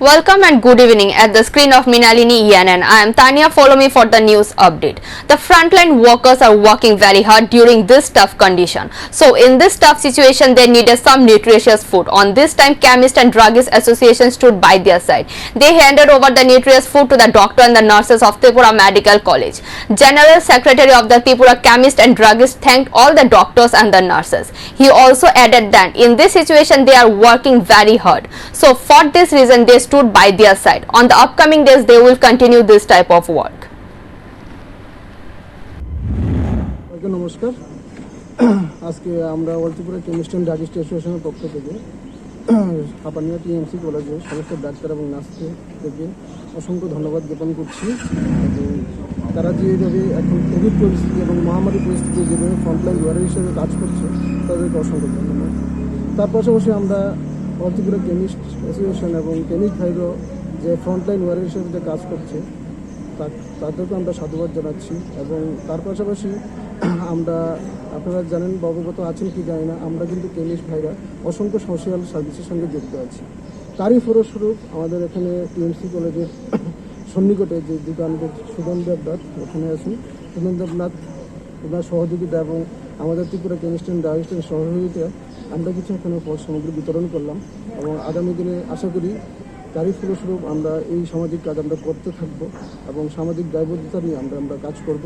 Welcome and good evening. At the screen of Minalini Yanan, I am Tanya. Follow me for the news update. The frontline workers are working very hard during this tough condition. So in this tough situation, they needed some nutritious food. On this time, Chemist and Druggist Association stood by their side. They handed over the nutritious food to the doctor and the nurses of Tripura Medical College. General Secretary of the Tripura Chemist and Druggist thanked all the doctors and the nurses. He also added that in this situation, they are working very hard. So for this reason, they stood by their side. On the upcoming days, they will continue this type of work. নমস্কার, আজকে আমরা Tripura chemist and druggist অ্যাসোসিয়েশনের পক্ষ থেকে Hapania TMC কলেজের সমস্ত doctor এবং নার্সকে অসংখ্য ধন্যবাদ জ্ঞাপন করছি। এবং তারা যেভাবে এখন কোভিড পরিস্থিতি এবং মহামারী পরিস্থিতি যেভাবে ফ্রন্টলাইন ওয়ারিয়র হিসেবে কাজ করছে তাদেরকে অসংখ্য ধন্যবাদ। তার পাশাপাশি আমরা ত্রিপুরা কেমিস্ট অ্যাসোসিয়েশন এবং কেমিস্ট ভাইরও যে ফ্রন্টলাইন ওয়ারিয়র হিসেবে যে কাজ করছে তাদেরকে আমরা সাধুবাদ জানাচ্ছি। এবং তার পাশাপাশি আমরা, আপনারা জানেন বা অবগত আছেন কি জানি না, আমরা কিন্তু কেমিস্ট ভাইরা অসংখ্য সোশ্যাল সার্ভিসের সঙ্গে যুক্ত আছি। তারই ফলস্বরূপ আমাদের এখানে টিএমসি কলেজের সন্নিকটে যে দোকান সুদন দেবনাথ ওখানে আছি, সুদন দেবনাথ ওনার সহযোগিতা এবং আমাদের ত্রিপুরা কেমিস্ট অ্যান্ড ড্রাগিস্টের সহযোগিতা আমরা কিছু এখানে ফল সামগ্রী বিতরণ করলাম। এবং আগামী দিনে আশা করি তারই ফলস্বরূপ আমরা এই সামাজিক কাজ আমরা করতে থাকবো এবং সামাজিক দায়বদ্ধতা নিয়ে আমরা কাজ করব।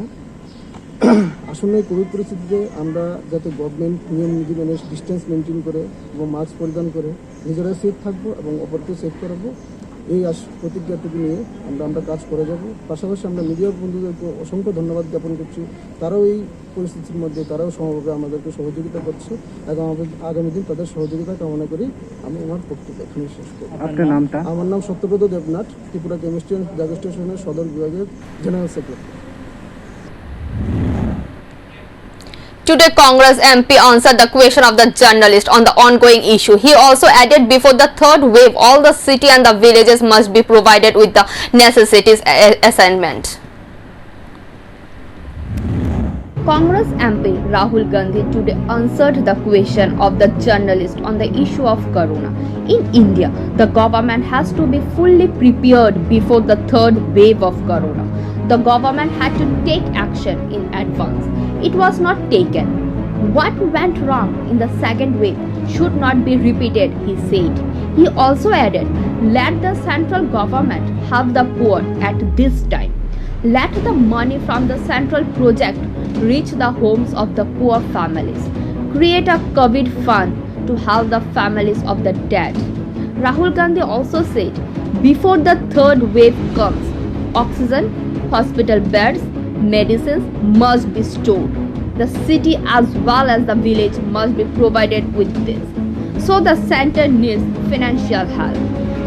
আসলে কোভিড পরিস্থিতিতে আমরা যাতে গভর্নমেন্ট নিয়ম নীতি মেনে ডিস্টেন্স মেনটেন করে এবং মাস্ক পরিধান করে নিজেরা সেফ থাকবো এবং অপরকে সেফ করাবো, এই প্রতিজ্ঞাটুকু নিয়ে আমরা কাজ করে যাব। পাশাপাশি আমরা মিডিয়ার বন্ধুদেরকে অসংখ্য ধন্যবাদ জ্ঞাপন করছি। তারাও এই পরিস্থিতির মধ্যে তারাও সমভাবে আমাদেরকে সহযোগিতা করছে এবং আগামী দিন তাদের সহযোগিতা কামনা করি আমি আমার বক্তব্য এখানে শেষ করি। আপনার নামটা? আমার নাম Satyabrata Debnath, Tripura chemist and druggist অ্যাসোসিয়েশনের সদর বিভাগের general secretary. Today, Congress MP answered the question of the journalist on the ongoing issue. He also added before the third wave, all the city and the villages must be provided with the necessities assignment. Congress MP Rahul Gandhi today answered the question of the journalist on the issue of corona. In India, the government has to be fully prepared before the third wave of corona. The government had to take action in advance. It was not taken. What went wrong in the second wave should not be repeated, he said. He also added, let the central government help the poor at this time. Let the money from the central project reach the homes of the poor families. Create a COVID fund to help the families of the dead. Rahul Gandhi also said, before the third wave comes, oxygen, hospital beds, medicines must be stored. The city as well as the village must be provided with this. So the center needs financial help.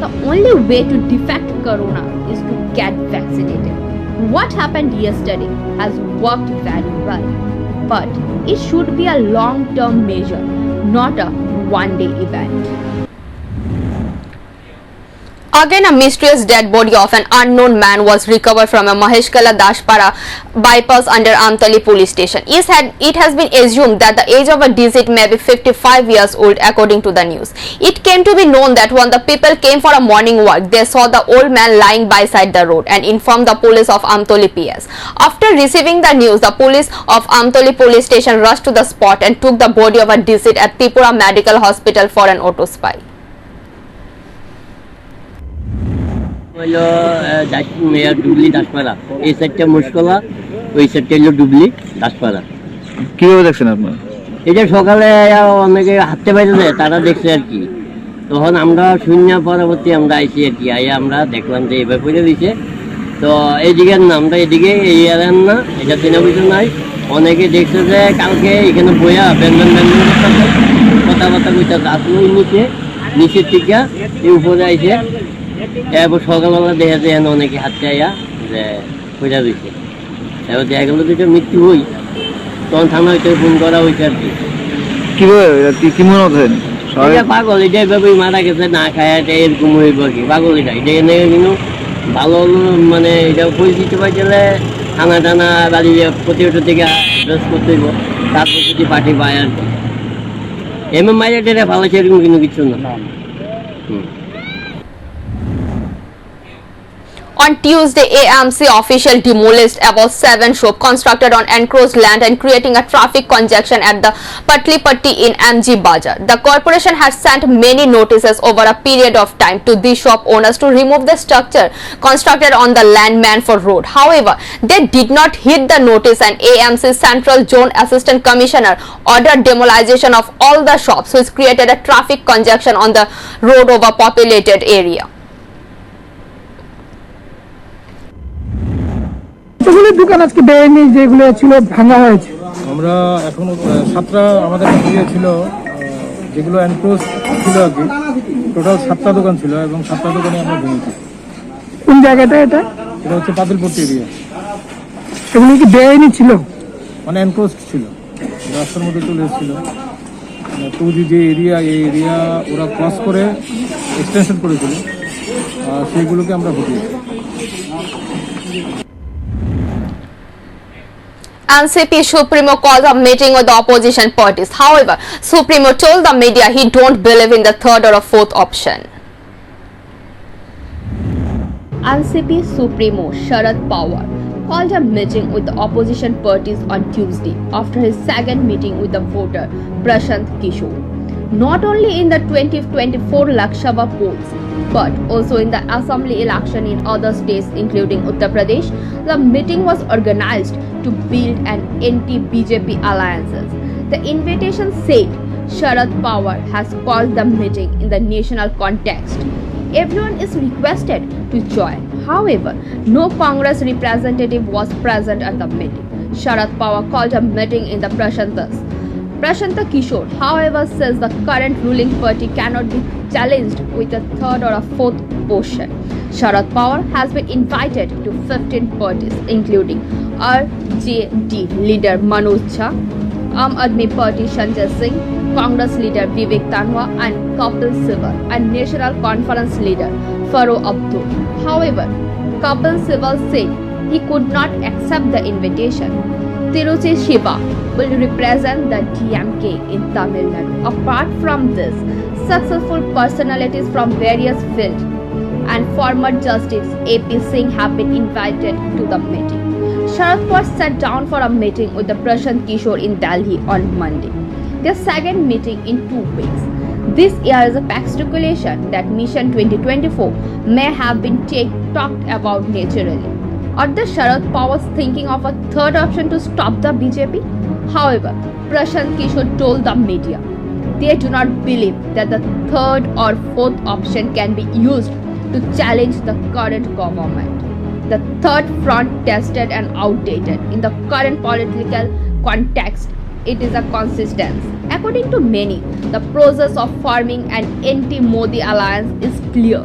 The only way to defeat corona is to get vaccinated. What happened yesterday has worked very well, but it should be a long-term measure, not a one-day event. Again, a mysterious dead body of an unknown man was recovered from a Maheshkala Dashpara bypass under Amtali police station. It has been assumed that the age of a deceased may be 55 years old according to the news. It came to be known that when the people came for a morning walk, they saw the old man lying beside the road and informed the police of Amtoli PS. After receiving the news, the police of Amtoli police station rushed to the spot and took the body of a deceased at Tripura Medical Hospital for an autopsy. Mayor ডুবলি দাসপাড়া, এই সাইডটা মুশকলা, ওই সাইডটা হলো ডুবলি দাসপাড়া। কিভাবে দেখছেন আপনার? এটা সকালে অনেকে হাঁটতে পারছে, তারা দেখছে আর কি। তখন আমরা শূন্য পরবর্তী আমরা আইসি আর কি, আইয়া আমরা দেখলাম যে এবার পড়ে দিছে। তো এইদিকের না, আমরা এদিকে এই এলাকার না, এটা চেনা বুঝে নাই। অনেকে দেখছে যে কালকে এখানে বইয়া ব্যঞ্জন কথাবার্তা কইতে আসলো নিচের থেকে এই উপরে আইসে। এরপর সকালবেলা দেখা যায় অনেকে হাঁটতে আইয়া যে পয়সা দিচ্ছে। এবার দেখা গেলো যেটা মৃত্যু হই, তখন থানা হইতে ফোন করা হয়েছে আর কি। কি মনে হচ্ছেন? পাগল, এটা এভাবেই মারা গেছে, না খায় এরকম হইব আর কি। পাগল এটা এনে কিন্তু ভালো মানে এটা পরিচিতি পাই গেলে থানা টানা বাড়ি প্রতিটা থেকে অ্যাড্রেস করতে হইব, তারপর যদি পার্টি পায় আর কি। এমন মাইরে টেরে ভালো সেরকম কিন্তু কিছু না। On Tuesday, AMC official demolished about 7 shops constructed on encroached land and creating a traffic congestion at the Patlipatti in MG Bazaar. The corporation had sent many notices over a period of time to these shop owners to remove the structure constructed on the land meant for road. However, they did not heed the notice and AMC Central Zone Assistant Commissioner ordered demolition of all the shops, which created a traffic congestion on the road over populated area. কতগুলো দোকান আজকে বেআইনি যেগুলো ছিল ভাঙা হয়েছে? আমরা এখনো 7টা আমাদের কাছে ছিল, যেগুলো এনক্লোজ ছিল আর কি। টোটাল 7টা দোকান ছিল এবং 7টা দোকানে আমরা ভেঙেছি। কোন জায়গাটা এটা? এটা হচ্ছে পাতিলপট্টি এরিয়া। সেগুলো কি বেআইনি ছিল? মানে এনক্লোজ ছিল, রাস্তার মধ্যে চলে এসেছিল। টুজি যে এরিয়া, এই এরিয়া ওরা ক্রস করে এক্সটেনশন করেছিল, সেইগুলোকে আমরা হটিয়েছি। NCP Supremo called a meeting with the opposition parties. However, Supremo told the media he don't believe in the third or a fourth option. NCP Supremo Sharad Pawar called a meeting with the opposition parties on Tuesday after his second meeting with the voter Prashant Kishore. Not only in the 2024 Lok Sabha polls, but also in the assembly election in other states including Uttar Pradesh, the meeting was organized to build an anti-BJP alliances. The invitation said Sharad Pawar has called the meeting in the national context. Everyone is requested to join. However, no Congress representative was present at the meeting. Sharad Pawar called a meeting in the Prashant Kishore, however, says the current ruling party cannot be challenged with a third or a fourth portion. Sharad Pawar has been invited to 15 parties, including RJD leader Manoj Jha, Aam Aadmi Party Sanjay Singh, Congress leader Vivek Tanwa, and Kapil Sibal, and National Conference leader Farooq Abdul. However, Kapil Sibal said he could not accept the invitation. Tiruchi Shiva will represent the DMK in Tamil Nadu. Apart from this, successful personalities from various fields and former Justice AP Singh have been invited to the meeting. Sharad Pawar sat down for a meeting with the Prashant Kishore in Delhi on Monday. Their second meeting in 2 weeks. This year is a speculation that Mission 2024 may have been talked about naturally. Or the Sharad Pawar's thinking of a third option to stop the BJP? However, Prashant Kishore told the media they do not believe that the third or fourth option can be used to challenge the current government. The third front tested and outdated in the current political context. It is a consistence. According to many, the process of forming an anti-Modi alliance is clear.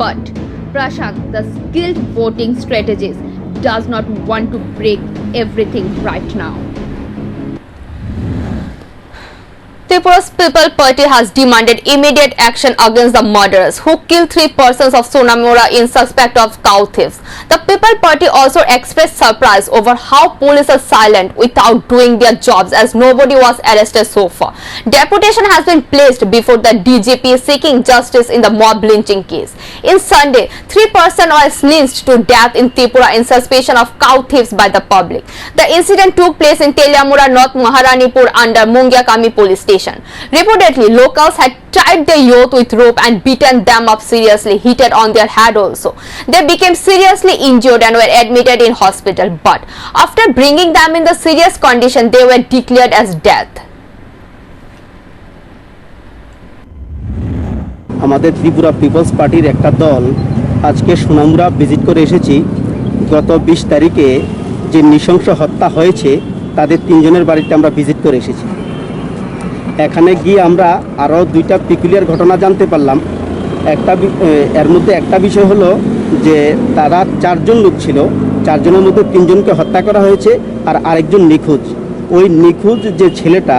But Prashant, the skilled voting strategist, does not want to break everything right now. Tripura's People Party has demanded immediate action against the murderers who killed 3 persons of Sonamura in suspect of cow thieves. The People Party also expressed surprise over how police are silent without doing their jobs as nobody was arrested so far. Deputation has been placed before the DGP seeking justice in the mob lynching case. In Sunday, 3 persons were lynched to death in Tripura in suspicion of cow thieves by the public. The incident took place in Teliamura, North Maharanipur under Mungyakami police station. Reportedly, locals had tied the youth with rope and beaten them up seriously, hitted on their head also. They became seriously injured and were admitted in hospital, but after bringing them in the serious condition, they were declared as death. আমাদের Tripura people's পার্টির একটা দল আজকে Sonamura visit করে এসেছি। গত 20 তারিখে যে নৃশংস হত্যা হয়েছে তাদের 3 জনের বাড়িতে আমরা ভিজিট করে এসেছি। এখানে গিয়ে আমরা আরও 2টা পিকুলিয়ার ঘটনা জানতে পারলাম। এর মধ্যে একটা বিষয় হলো যে তারা 4 জন লোক ছিল, 4 জনের মধ্যে 3 জনকে হত্যা করা হয়েছে আর আরেকজন নিখোঁজ। ওই নিখোঁজ যে ছেলেটা,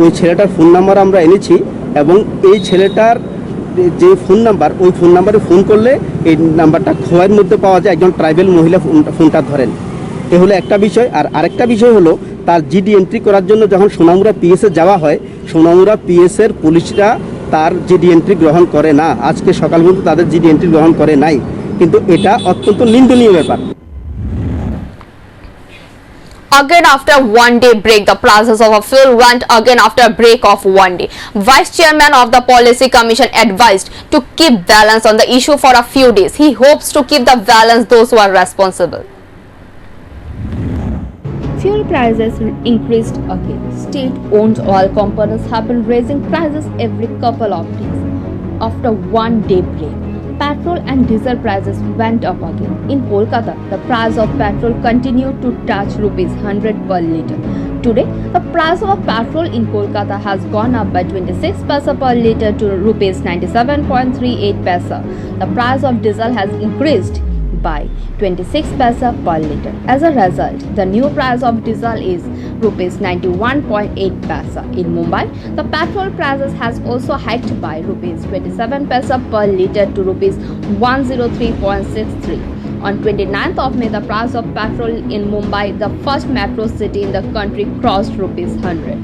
ওই ছেলেটার ফোন নাম্বার আমরা এনেছি এবং এই ছেলেটার যে ফোন নাম্বার, ওই ফোন নাম্বারে ফোন করলে এই নাম্বারটা খোয়ার মধ্যে পাওয়া যায়, একজন ট্রাইবেল মহিলা ফোনটা ধরেন। এ হলো একটা বিষয়। আর আরেকটা বিষয় হলো তার জিডি এন্ট্রি করার জন্য যখন সোনামুড়া পিএসে যাওয়া হয়, সোনামুড়া পিএসের পুলিশরা তার জিডি এন্ট্রি গ্রহণ করে না। আজকে সকাল পর্যন্ত তাদের জিডি এন্ট্রি গ্রহণ করে নাই। কিন্তু এটা অত্যন্ত নিন্দনীয় ব্যাপার। Again, after one day break, the prices of a fuel went again after a break of one day. Vice Chairman of the Policy Commission advised to keep balance on the issue for a few days. He hopes to keep the balance those who are responsible. Fuel prices increased again. State-owned oil companies have been raising prices every couple of days. After one day break, petrol and diesel prices went up again. In Kolkata, the price of petrol continued to touch rupees 100 per litre. Today, the price of petrol in Kolkata has gone up by 26 paisa per litre to rupees 97.38 paisa. The price of diesel has increased by 26 paisa per litre. As a result, the new price of diesel is rupees 91.8 paisa. In Mumbai, the petrol prices has also hiked by rupees 27 paisa per litre to rupees 103.63. On 29th of May, the price of petrol in Mumbai, the first metro city in the country, crossed rupees 100.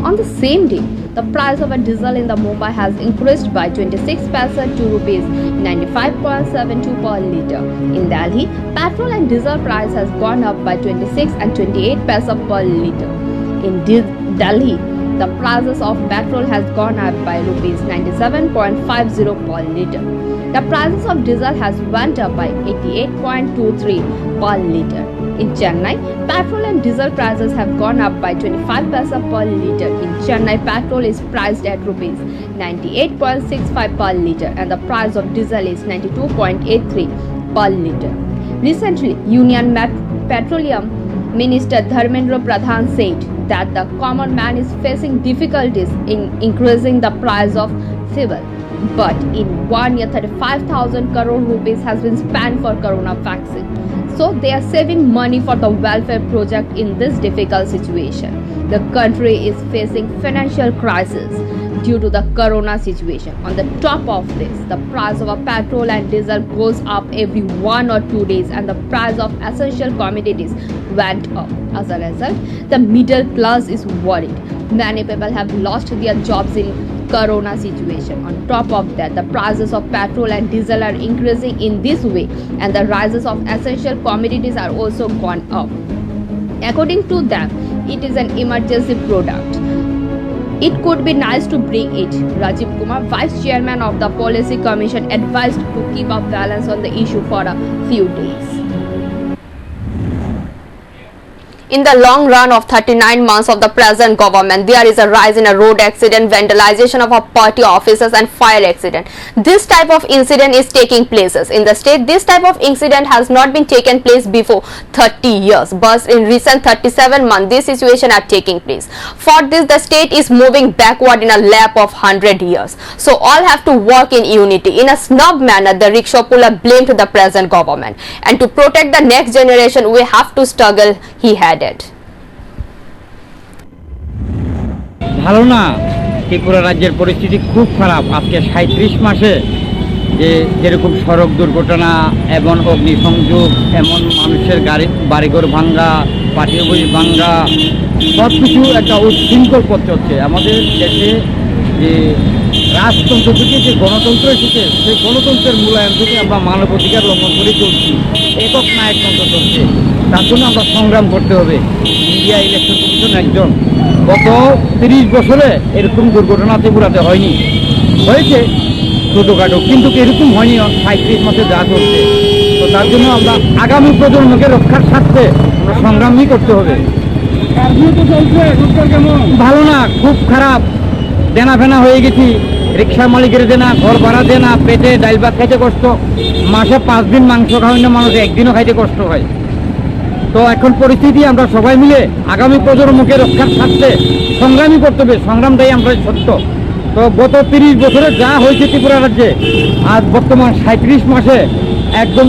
On the same day, the price of a diesel in the Mumbai has increased by 26 paisa to rupees 95.72 per litre. In Delhi, petrol and diesel price has gone up by 26 and 28 paisa per litre. In Delhi, the prices of petrol has gone up by rupees 97.50 per litre. The prices of diesel has went up by 88.23 per litre. In Chennai, petrol and diesel prices have gone up by 25 paisa per litre. In Chennai, petrol is priced at rupees 98.65 per litre and the price of diesel is 92.83 per litre. Recently, Union Petroleum Minister Dharmendra Pradhan said that the common man is facing difficulties in increasing the price of fuel. But in 1 year, 35,000 crore rupees has been spent for corona vaccine. So they are saving money for the welfare project in this difficult situation. The country is facing financial crisis due to the corona situation. On the top of this, the price of a petrol and diesel goes up every 1 or 2 days and the price of essential commodities went up. As a result, the middle class is worried. Many people have lost their jobs in corona situation. On top of that, the prices of petrol and diesel are increasing in this way and the prices of essential commodities are also gone up. According to them, it is an emergency product. It could be nice to bring it. Rajiv Kumar, Vice Chairman of the Policy Commission, advised to keep a balance on the issue for a few days. In the long run of 39 months of the present government, there is a rise in a road accident, vandalization of our party offices and fire accident. This type of incident is taking places in the state. This type of incident has not been taken place before 30 years, but in recent 37 months, this situation are taking place. For this, the state is moving backward in a lap of 100 years. So all have to work in unity. In a snub manner, the rickshaw puller blamed the present government. And to protect the next generation, we have to struggle, he had. ভালো না, ত্রিপুরা রাজ্যের পরিস্থিতি খুব খারাপ। আজকে 37 মাসে যেরকম সড়ক দুর্ঘটনা, এমন অগ্নিসংযোগ, এমন মানুষের বাড়িঘর ভাঙ্গা, পার্টি অফিস ভাঙ্গা, সব কিছু একটা উচ্ছৃঙ্খল পথ চলছে। আমাদের দেশে যে রাজতন্ত্র থেকে যে গণতন্ত্র এসেছে, সেই গণতন্ত্রের মূল্যায়ন থেকে আমরা মানবাধিকার লঙ্ঘন করে চলছি। একক নায়কতন্ত্র চলছে, তার জন্য আমরা সংগ্রাম করতে হবে। ইন্ডিয়া ইলেকশন কমিশন একজন গত 30 বছরে এরকম দুর্ঘটনা ত্রিপুরাতে হয়নি, হয়েছে ছোটোখাটো, কিন্তু এরকম হয়নি 37 মাসে যা চলছে। তো তার জন্য আমরা আগামী প্রজন্মকে রক্ষার স্বার্থে আমরা সংগ্রামই করতে হবে। ভালো না, খুব খারাপ। দেনা ফেনা হয়ে গেছি, রিক্সা মালিকের দেনা, ঘর ভাড়া দেনা, পেটে ডাইল ভাত খাইতে কষ্ট, মাসে 5 দিন মাংস খাওয়াই না মানুষ, একদিনও খাইতে কষ্ট হয়। তো এখন পরিস্থিতি আমরা সবাই মিলে আগামী প্রজন্মকে রক্ষার স্বার্থে সংগ্রামই করতে হবে। সংগ্রামটাই আমরা সত্য। তো গত 30 বছরে যা হয়েছে ত্রিপুরা রাজ্যে, আজ বর্তমান 37 মাসে একদম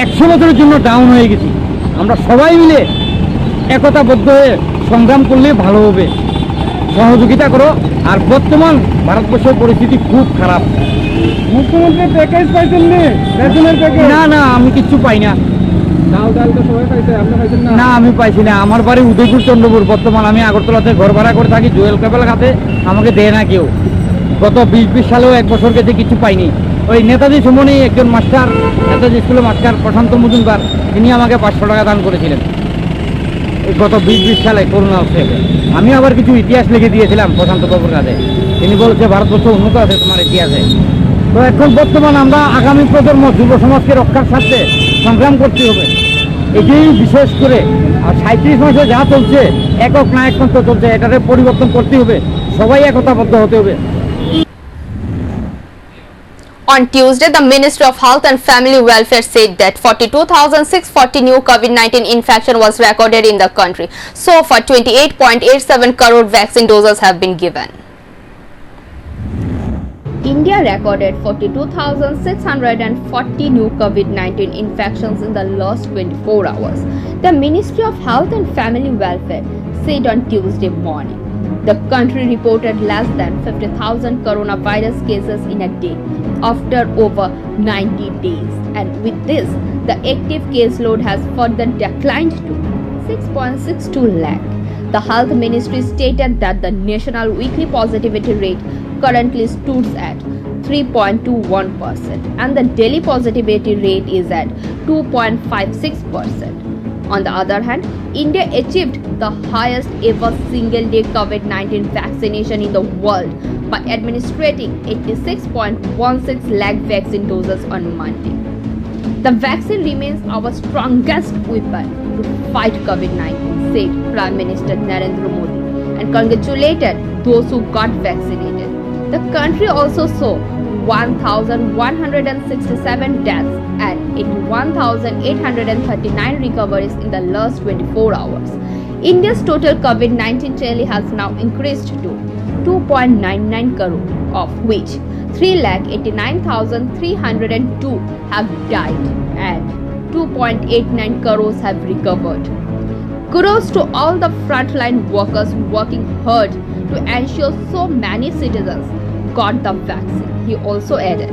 100 বছরের জন্য ডাউন হয়ে গেছি। আমরা সবাই মিলে একতাবদ্ধ হয়ে সংগ্রাম করলে ভালো হবে, সহযোগিতা করো। আর বর্তমান ভারতবর্ষের পরিস্থিতি খুব খারাপ। মুখ্যমন্ত্রী প্যাকেজ পাইছেন না? না, আমি কিচ্ছু পাই না। না, আমি পাইছি না। আমার বাড়ি উদয়পুর চন্দ্রপুর, বর্তমান আমি আগরতলাতে ঘর ভাড়া করে থাকি। জুয়েল কেবল খাতে আমাকে দেয় না কেউ। গত 20 সালেও 1 বছর গেছে, কিছু পাইনি। ওই নেতাজি সুমনি একজন মাস্টার, নেতাজি স্কুলের মাস্টার প্রশান্ত মজুমদার, তিনি আমাকে 500 টাকা দান করেছিলেন এই গত 20 সালে করোনা থেকে। আমি আবার কিছু ইতিহাস লিখে দিয়েছিলাম প্রশান্ত বাবুর কাছে, তিনি বলছে ভারতবর্ষ উন্নত আছে তোমার ইতিহাসে। তো এখন বর্তমান আমরা আগামী প্রজন্ম যুব সমাজকে রক্ষার স্বার্থে সংগ্রাম করতে হবে, এটাই বিশেষ করে। আর 37 মাসে যা চলছে, একক না একতন্ত্র চলছে, এটাকে পরিবর্তন করতে হবে, সবাই একতাবদ্ধ হতে হবে। On Tuesday, the Ministry of Health and Family Welfare said that 42,640 new COVID-19 infection was recorded in the country. So far, 28.87 crore vaccine doses have been given. India recorded 42,640 new COVID-19 infections in the last 24 hours. The Ministry of Health and Family Welfare said on Tuesday morning. The country reported less than 50,000 coronavirus cases in a day after over 90 days, and with this, the active caseload has further declined to 6.62 lakh. The Health Ministry stated that the national weekly positivity rate currently stands at 3.21% and the daily positivity rate is at 2.56%. On the other hand, India achieved the highest ever single-day COVID-19 vaccination in the world by administering 86.16 lakh vaccine doses on Monday. The vaccine remains our strongest weapon to fight COVID-19, said Prime Minister Narendra Modi, and congratulated those who got vaccinated. The country also saw 1,167 deaths and 81,839 recoveries in the last 24 hours. India's total COVID-19 tally has now increased to 2.99 crore, of which 3,89,302 have died and 2.89 crores have recovered. Kudos to all the frontline workers working hard to ensure so many citizens got the vaccine. He also added,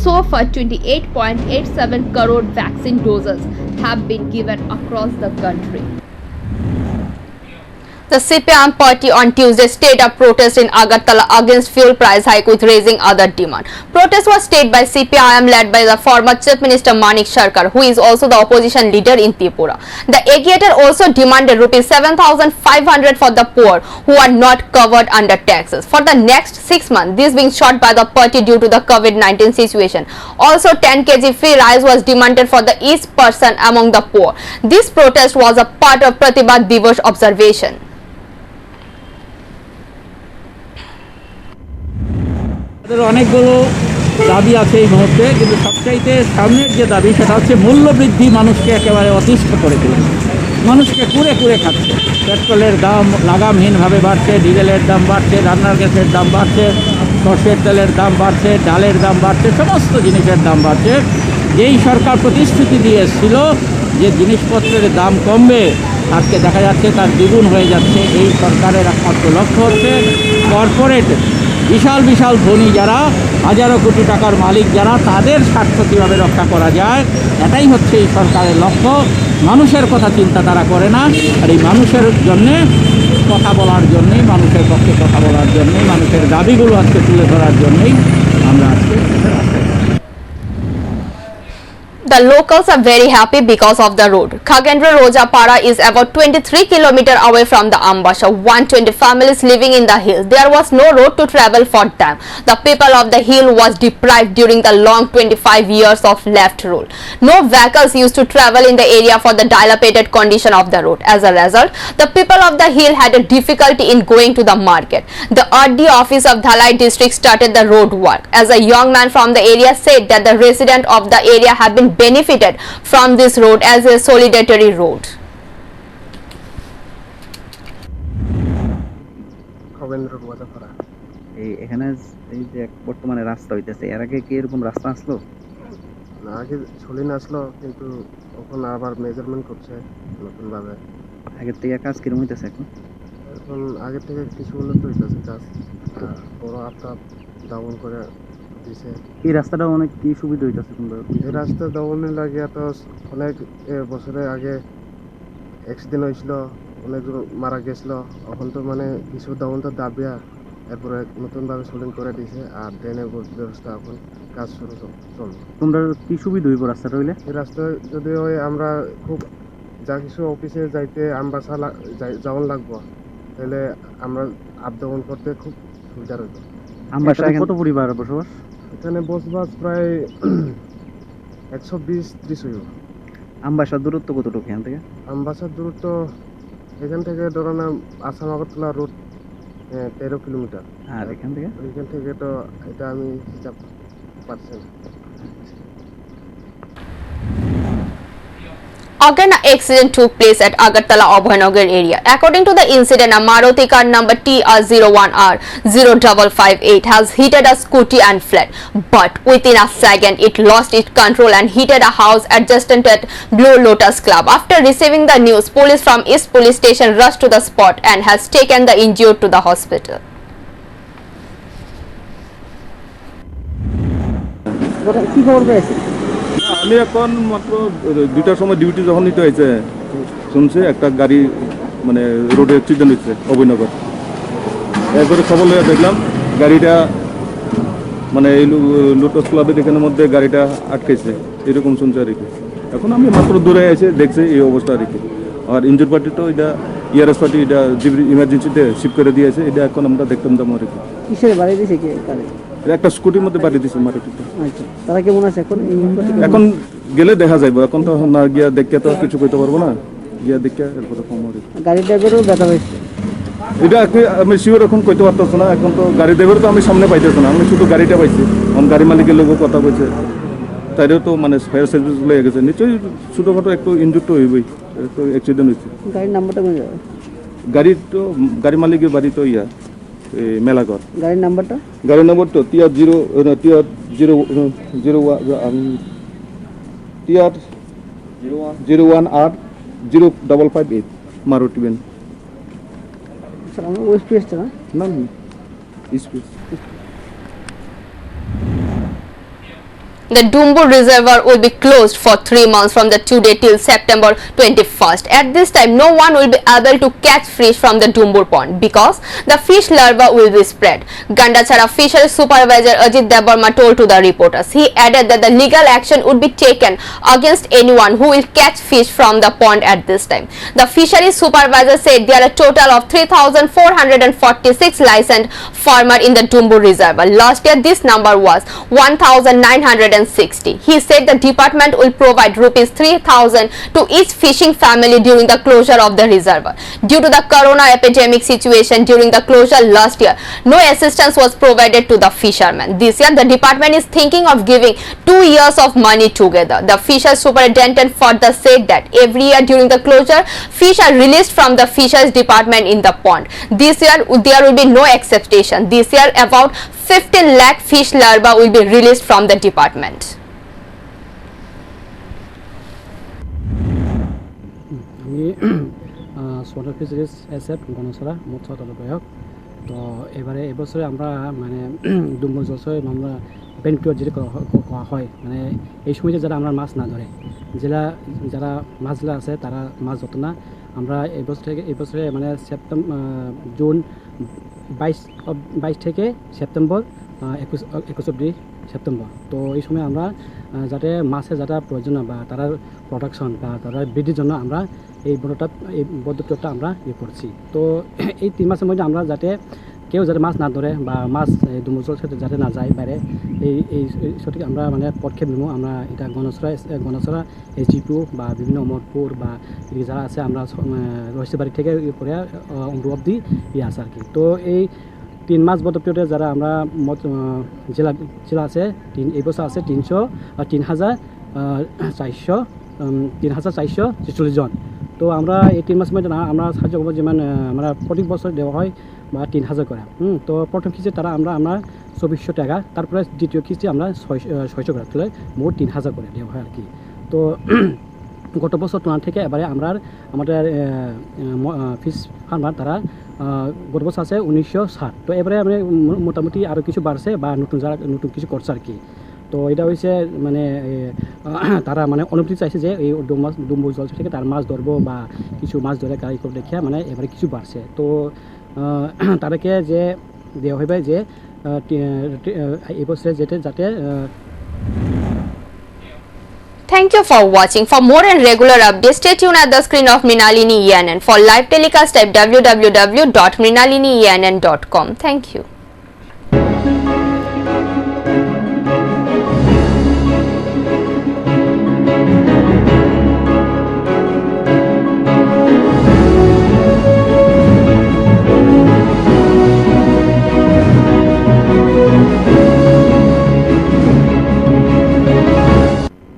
so far 28.87 crore vaccine doses have been given across the country. The CPIM party on Tuesday staged a protest in Agartala against fuel price hike with raising other demand. Protest was staged by CPIM led by the former Chief Minister Manik Sarkar, who is also the opposition leader in Tripura. The aggregator also demanded rupees 7,500 for the poor who are not covered under taxes for the next 6 months, this being shot by the party due to the COVID-19 situation. Also 10 kg free rice was demanded for the each person among the poor. This protest was a part of Pratibha Divas observation. অনেকগুলো দাবি আছে এই মুহূর্তে, কিন্তু সবচাইতে সামনের যে দাবি সেটা হচ্ছে মূল্যবৃদ্ধি মানুষকে একেবারে অতিষ্ঠ করে তুলেছে, মানুষকে কুড়ে কুড়ে খাচ্ছে। পেট্রোলের দাম লাগামহীনভাবে বাড়ছে, ডিজেলের দাম বাড়ছে, রান্নার গ্যাসের দাম বাড়ছে, সর্ষের তেলের দাম বাড়ছে, ডালের দাম বাড়ছে, সমস্ত জিনিসের দাম বাড়ছে। যেই সরকার প্রতিশ্রুতি দিয়েছিল যে জিনিসপত্রের দাম কমবে, আজকে দেখা যাচ্ছে তার দ্বিগুণ হয়ে যাচ্ছে। এই সরকারের একমাত্র লক্ষ্য হচ্ছে কর্পোরেট বিশাল বিশাল ধনী যারা, হাজারো কোটি টাকার মালিক যারা, তাদের স্বার্থ কীভাবে রক্ষা করা যায়, এটাই হচ্ছে এই সরকারের লক্ষ্য। মানুষের কথা চিন্তা তারা করে না। আর এই মানুষের জন্যে কথা বলার জন্যেই, মানুষের পক্ষে কথা বলার জন্যেই, মানুষের দাবিগুলো আজকে তুলে ধরার জন্যেই আমরা আজকে রাস্তায়। The locals are very happy because of the road. Khagendra Rojapara is about 23 km away from the Ambasha. 120 families living in the hill. There was no road to travel for them. The people of the hill was deprived during the long 25 years of left rule. No vehicles used to travel in the area for the dilapidated condition of the road. As a result, the people of the hill had a difficulty in going to the market. The RD office of Dhalai district started the road work. As a young man from the area said that the residents of the area have been benefited from this road as a solidarity road. এখানে এই যে বর্তমানে রাস্তা হইতেছে, এর আগে কি এরকম রাস্তা আসলো? না, আগে ছলিন আসলো, কিন্তু এখন আবার মেজারমেন্ট করছে নতুনভাবে। আগের থেকে কাজ কিরকম হইতেছে এখন? এখন আগের থেকে কিছু উন্নত হইতেছে কাজ, বড় আপটা ডাউন করে দিছে। এই রাস্তাটা অনেক কি সুবিধা হইতেছে? এই রাস্তা ডাউনের লাগে তো অনেক বছরের আগে অ্যাক্সিডেন্ট হয়েছিল, অনেকজন মারা গেছিল। এখন তো মানে কিছু ডাউন তো দাবিয়া এরপরে নতুনভাবে সোলিং করে দিয়েছে আর ড্রেনের ব্যবস্থা এখন কাজ শুরু চলবে। তোমরা কি সুবিধা হইব রাস্তাটা হইলে? এই রাস্তায় যদি ওই আমরা খুব যা কিছু অফিসে যাইতে আমবাসা যাওয়ান লাগবো, তাহলে আমরা আপ ডাউন করতে খুব সুবিধা রইব। আমবাসা কত পরিবার বসবাস? এখানে বসবাস প্রায় 120-30 হইব। আমবাসার দূরত্ব কতটুকু এখান থেকে? আমবাসার দূরত্ব এখান থেকে ধরো না আসাম আগরতলা রোড 13 কিলোমিটার। আর এখান থেকে তো এটা আমি হিসাব পারছি না। An accident took place at Agartala Abhayanagar area. According to the incident, a Maruti car number TR01R0558 has hit a scooty and fled. But within a second, it lost its control and hit a house adjacent at Blue Lotus Club. After receiving the news, police from East Police Station rushed to the spot and has taken the injured to the hospital. কি খবর পেয়েছে? আমি এখন মাত্র 2টার সময় duty যখন নিতে হয়েছে শুনছি একটা গাড়ি মানে রোডে অ্যাক্সিডেন্ট হচ্ছে অভয়নগর। এরপরে খবর লইয়া দেখলাম গাড়িটা মানে এই লোটাস ক্লাবের এখানের মধ্যে গাড়িটা আটকেছে, এরকম শুনছি আর কি। এখন আমি মাত্র দূরে এসে দেখছি এই অবস্থা আর কি। আর ইঞ্জুর পার্টি তো এটা ইয়ারএস পার্টি এটা ইমার্জেন্সিতে শিফট করে দিয়েছে, এটা এখন আমরা দেখতাম যাবো আর কি। কিসের বাড়ি দিয়েছে কি গাড়ি? একটা স্কুটির মধ্যে বাড়ি দিয়েছে মারুতিতে। আচ্ছা, তারা কেমন আছে এখন? এখন গেলে দেখা যাবে, এখন তো না গিয়া দেখে তো কিছু কইতে পারবো না, গিয়া দেখে এরপরে কম হবে। গাড়ি ড্রাইভারও ব্যথা হয়েছে? এটা আমি শিওর এখন কইতে পারতেছি না, এখন তো গাড়ি ড্রাইভার তো আমি সামনে পাইতেছি না, আমি শুধু গাড়িটা পাইছি। এখন গাড়ি মালিকের লোকও কথা বলছে, তাইও তো মানে ফায়ার সার্ভিস লেগে গেছে, নিশ্চয়ই ছোটোখাটো একটু ইনজুর তো হইবই, একটু অ্যাক্সিডেন্ট হয়েছে। গাড়ির নাম্বারটা কোন জায়গা? গাড়ি মালিকের বাড়ি তো ইয়া মেলাঘর। গাড়ির নাম্বারটা? গাড়ির নম্বর তো TR01R0558 মারুতি ভ্যান। স্যার আমরা ওয়েস্ট পেয়েছে না? না speed. The Dumbo Reservoir will be closed for 3 months from the today till September 21st. At this time, no one will be able to catch fish from the Dumbo pond because the fish larva will be spread. Gandachara Fisheries Supervisor Ajit Debarma told to the reporters. He added that the legal action would be taken against anyone who will catch fish from the pond at this time. The Fisheries Supervisor said there are a total of 3,446 licensed farmers in the Dumbo Reservoir. Last year, this number was 1,960. He said the department will provide rupees 3,000 to each fishing family during the closure of the reservoir. Due to the corona epidemic situation during the closure last year, no assistance was provided to the fishermen. This year, the department is thinking of giving 2 years of money together. The fisheries superintendent further said that every year during the closure, fish are released from the fisheries department in the pond. This year, there will be no exception. This year, about 15 lakh fish larvae will be released from the department. আমি sweater fisheries SF গণসরা মোট তত্ত্বাবধায়ক। তো এবারে এবছরে আমরা মানে ডুম্বুর জলসয় আমরা বেনকিউর যেটা করা হয়, মানে এই সময় যারা আমরা মাছ না ধরে যারা মাছগুলো আছে তারা মাছ ধরতো না। আমরা এবছরে মানে জুন 22 থেকে সেপ্টেম্বর 21 অবধি সেপ্টেম্বর। তো এই সময় আমরা যাতে মাছের যারা প্রয়োজন বা তারা প্রোডাকশন বা তারা বৃদ্ধির জন্য আমরা এই পদ্ধতিটা আমরা করছি। তো এই 3 মাসের মধ্যে আমরা যাতে কেউ যাতে মাছ না ধরে বা মাছ ডুমুজল যাতে না যায় বাইরে, এই সঠিক আমরা মানে পদক্ষেপ নেব। আমরা এটা গণসরা এসজিপিও বা বিভিন্ন অমরপুর বা যারা আছে আমরা রহস্যবাড়ি থেকে করে অমরু অবধি আছে আর কি। তো এই 3 মাস বদপিরিয়ডে যারা আমরা জেলা আছে এই বছর আছে 3,446 জন। তো আমরা এই 3 মাসের মধ্যে আমরা সাহায্য করবো, যেমন আমরা প্রত্যেক বছর দেওয়া হয় বা 3,000 করে। তো প্রথম কিস্তি তারা আমরা 2400 টাকা, তারপরে দ্বিতীয় কিস্তি আমরা 600 করে, তাহলে মোট 3,000 করে দেওয়া হয় আর কি। তো গত বছর তুলনা থেকে এবারে আমাদের ফিশ ফার্মার তারা গত বছর আছে 1960। তো এবারে আমরা মোটামুটি আরও কিছু বাড়ছে বা নতুন কিছু করছে আর কি। তো এটা হয়েছে মানে তারা মানে অনুমতি চাইছে যে এই ডুম্বু জল থেকে তার মাছ ধরবো বা কিছু মাছ ধরে কাজ করে দেখে মানে এবারে কিছু বাড়ছে। তো তাদেরকে যে দেওয়া হইবে যে এই বছরে যাতে Thank you for watching. For more and regular updates, stay tuned at the screen of Mrinalini ENN. For live telecast, type www.mrinalinienn.com. Thank you.